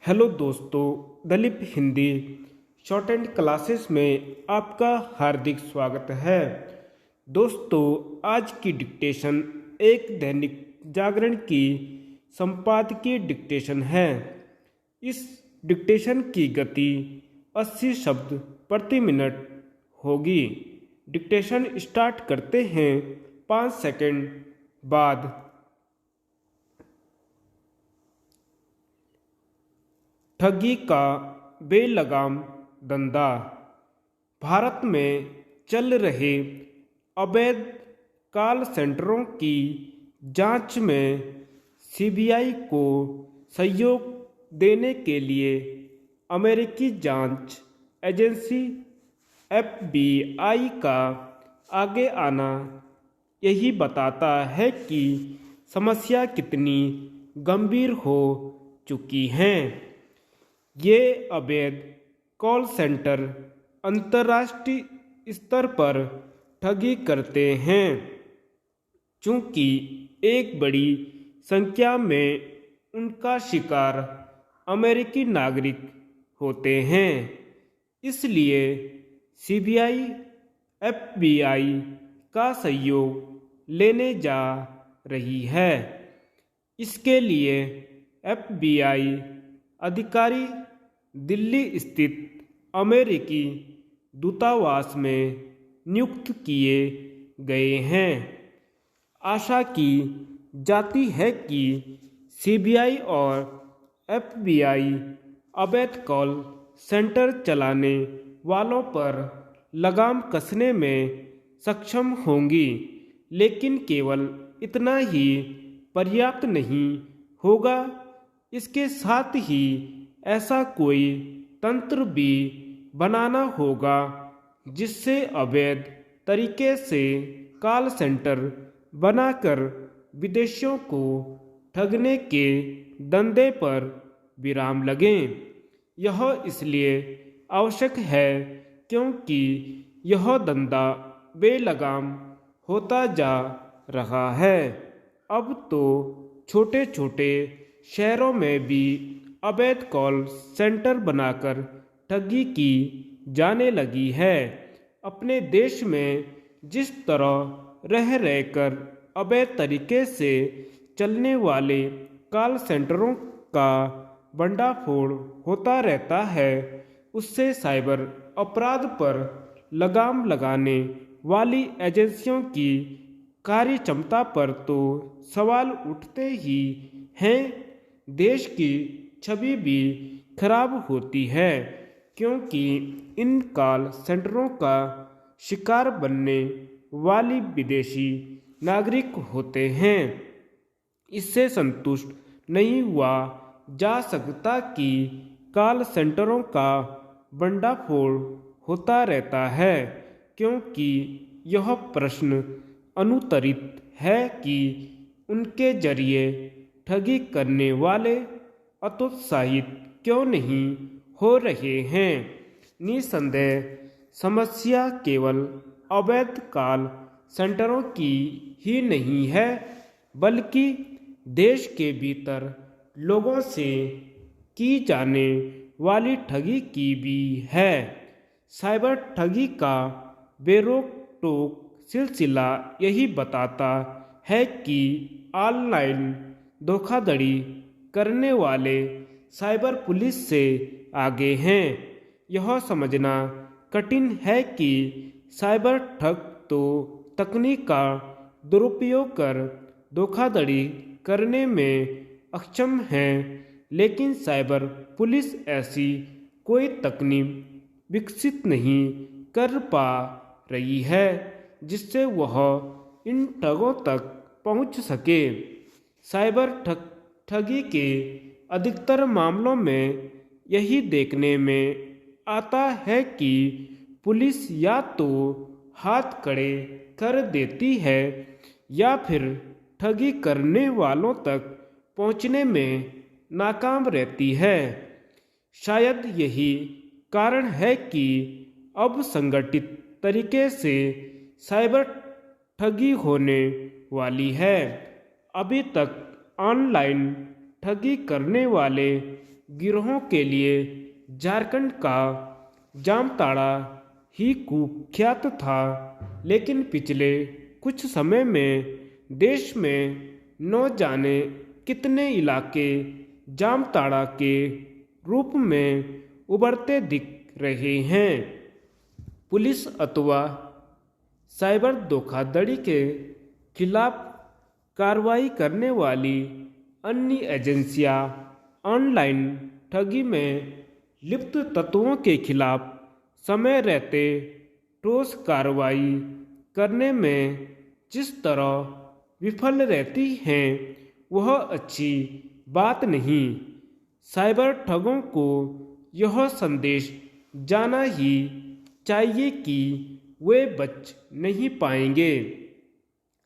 Hello दोस्तों, Dalip Hindi shorthand classes में आपका हार्दिक स्वागत है। दोस्तों, आज की डिक्टेशन एक दैनिक जागरण की संपादकीय डिक्टेशन है। इस डिक्टेशन की गति 80 शब्द प्रति मिनट होगी। डिक्टेशन स्टार्ट करते हैं 5 सेकंड बाद। ठगी का बेलगाम धंधा। भारत में चल रहे अवैध कॉल सेंटरों की जांच में सीबीआई को सहयोग देने के लिए अमेरिकी जांच एजेंसी एफबीआई का आगे आना यही बताता है कि समस्या कितनी गंभीर हो चुकी है। ये अवैध कॉल सेंटर अंतर्राष्ट्रीय स्तर पर ठगी करते हैं। चूंकि एक बड़ी संख्या में उनका शिकार अमेरिकी नागरिक होते हैं, इसलिए सीबीआई एफबीआई का सहयोग लेने जा रही है। इसके लिए एफबीआई अधिकारी दिल्ली स्थित अमेरिकी दूतावास में नियुक्त किए गए हैं। आशा की जाती है कि सीबीआई और एफबीआई अवैध कॉल सेंटर चलाने वालों पर लगाम कसने में सक्षम होंगी, लेकिन केवल इतना ही पर्याप्त नहीं होगा। इसके साथ ही ऐसा कोई तंत्र भी बनाना होगा जिससे अवैध तरीके से कॉल सेंटर बनाकर विदेशियों को ठगने के धंधे पर विराम लगे। यह इसलिए आवश्यक है क्योंकि यह धंधा बेलगाम होता जा रहा है। अब तो छोटे छोटे शहरों में भी अवैध कॉल सेंटर बनाकर ठगी की जाने लगी है। अपने देश में जिस तरह रह रहकर अवैध तरीके से चलने वाले कॉल सेंटरों का भंडाफोड़ होता रहता है, उससे साइबर अपराध पर लगाम लगाने वाली एजेंसियों की कार्य क्षमता पर तो सवाल उठते ही हैं। देश की छवि भी खराब होती है, क्योंकि इन कॉल सेंटरों का शिकार बनने वाली विदेशी नागरिक होते हैं। इससे संतुष्ट नहीं हुआ जा सकता कि कॉल सेंटरों का भंडाफोड़ होता रहता है, क्योंकि यह प्रश्न अनुत्तरित है कि उनके जरिए ठगी करने वाले हतोत्साहित क्यों नहीं हो रहे हैं। निसंदेह समस्या केवल अवैध कॉल सेंटरों की ही नहीं है, बल्कि देश के भीतर लोगों से की जाने वाली ठगी की भी है। साइबर ठगी का बेरोक टोक सिलसिला यही बताता है कि ऑनलाइन धोखाधड़ी करने वाले साइबर पुलिस से आगे हैं। यह समझना कठिन है कि साइबर ठग तो तकनीक का दुरुपयोग कर धोखाधड़ी करने में अक्षम हैं, लेकिन साइबर पुलिस ऐसी कोई तकनीक विकसित नहीं कर पा रही है जिससे वह इन ठगों तक पहुंच सके। साइबर ठगी के अधिकतर मामलों में यही देखने में आता है कि पुलिस या तो हाथ खड़े कर देती है या फिर ठगी करने वालों तक पहुंचने में नाकाम रहती है। शायद यही कारण है कि अब संगठित तरीके से साइबर ठगी होने वाली है। अभी तक ऑनलाइन ठगी करने वाले गिरोहों के लिए झारखंड का जामताड़ा ही कुख्यात था, लेकिन पिछले कुछ समय में देश में न जाने कितने इलाके जामताड़ा के रूप में उभरते दिख रहे हैं। पुलिस अथवा साइबर धोखाधड़ी के खिलाफ कार्रवाई करने वाली अन्य एजेंसियां ऑनलाइन ठगी में लिप्त तत्वों के खिलाफ समय रहते ठोस कार्रवाई करने में जिस तरह विफल रहती हैं, वह अच्छी बात नहीं। साइबर ठगों को यह संदेश जाना ही चाहिए कि वे बच नहीं पाएंगे।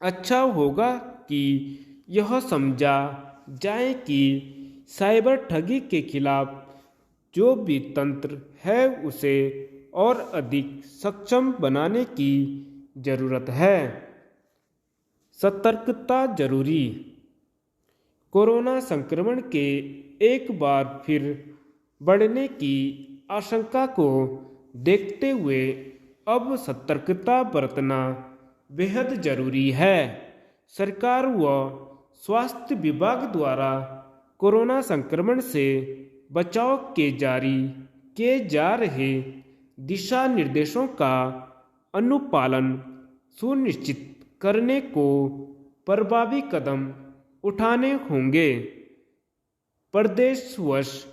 अच्छा होगा कि यह समझा जाए कि साइबर ठगी के खिलाफ जो भी तंत्र है उसे और अधिक सक्षम बनाने की जरूरत है। सतर्कता जरूरी। कोरोना संक्रमण के एक बार फिर बढ़ने की आशंका को देखते हुए अब सतर्कता बरतना बेहद जरूरी है। सरकार व स्वास्थ्य विभाग द्वारा कोरोना संक्रमण से बचाव के जारी किए जा रहे दिशा निर्देशों का अनुपालन सुनिश्चित करने को प्रभावी कदम उठाने होंगे। प्रदेश वर्ष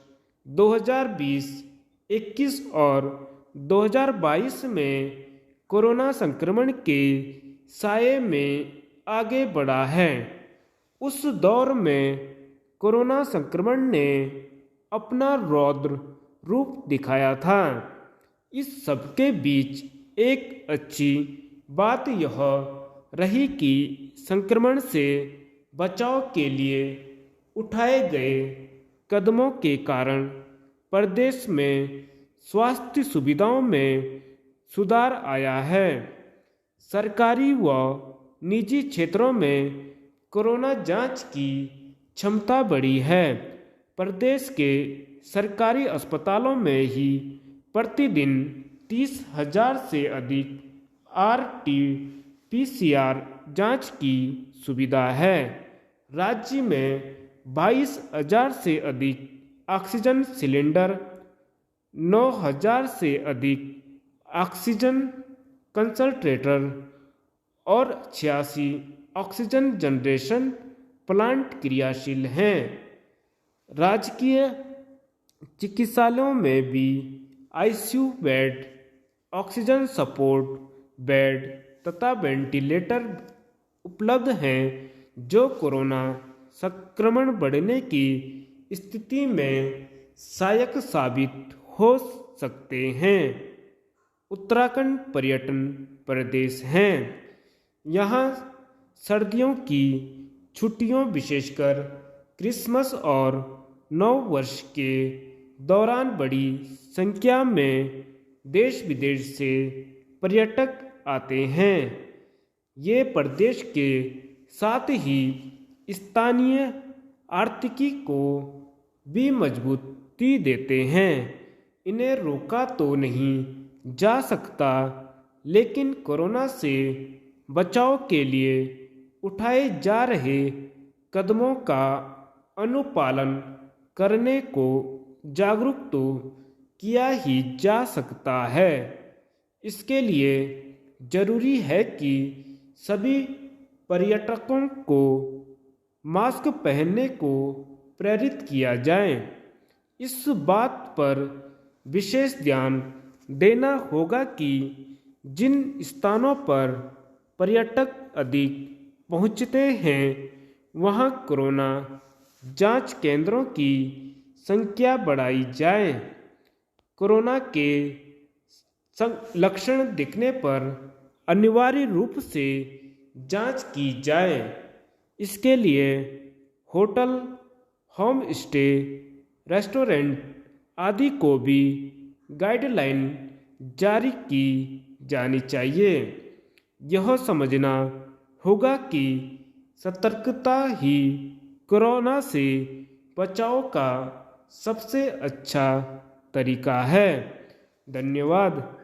2020-21 और 2022 में कोरोना संक्रमण के साये में आगे बढ़ा है। उस दौर में कोरोना संक्रमण ने अपना रौद्र रूप दिखाया था। इस सब के बीच एक अच्छी बात यह रही कि संक्रमण से बचाव के लिए उठाए गए कदमों के कारण प्रदेश में स्वास्थ्य सुविधाओं में सुधार आया है। सरकारी व निजी क्षेत्रों में कोरोना जांच की क्षमता बढ़ी है। प्रदेश के सरकारी अस्पतालों में ही प्रतिदिन 30,000 से अधिक RT-PCR जांच की सुविधा है। राज्य में 22,000 से अधिक ऑक्सीजन सिलेंडर, 9,000 से अधिक ऑक्सीजन कंसंट्रेटर और 86 ऑक्सीजन जनरेशन प्लांट क्रियाशील हैं। राजकीय चिकित्सालयों में भी ICU bed, oxygen support bed तथा वेंटिलेटर उपलब्ध हैं, जो कोरोना संक्रमण बढ़ने की स्थिति में सहायक साबित हो सकते हैं। उत्तराखंड पर्यटन प्रदेश है। यहाँ सर्दियों की छुट्टियों विशेषकर क्रिसमस और नव वर्ष के दौरान बड़ी संख्या में देश विदेश से पर्यटक आते हैं। ये प्रदेश के साथ ही स्थानीय आर्थिकी को भी मजबूती देते हैं। इन्हें रोका तो नहीं जा सकता, लेकिन कोरोना से बचाव के लिए उठाए जा रहे कदमों का अनुपालन करने को जागरूक तो किया ही जा सकता है। इसके लिए जरूरी है कि सभी पर्यटकों को मास्क पहनने को प्रेरित किया जाए। इस बात पर विशेष ध्यान देना होगा कि जिन स्थानों पर पर्यटक अधिक पहुंचते हैं, वहां कोरोना जांच केंद्रों की संख्या बढ़ाई जाए। कोरोना के लक्षण दिखने पर अनिवार्य रूप से जांच की जाए। इसके लिए होटल, होम स्टे, रेस्टोरेंट आदि को भी गाइडलाइन जारी की जानी चाहिए। यह समझना होगा कि सतर्कता ही कोरोना से बचाव का सबसे अच्छा तरीका है। धन्यवाद।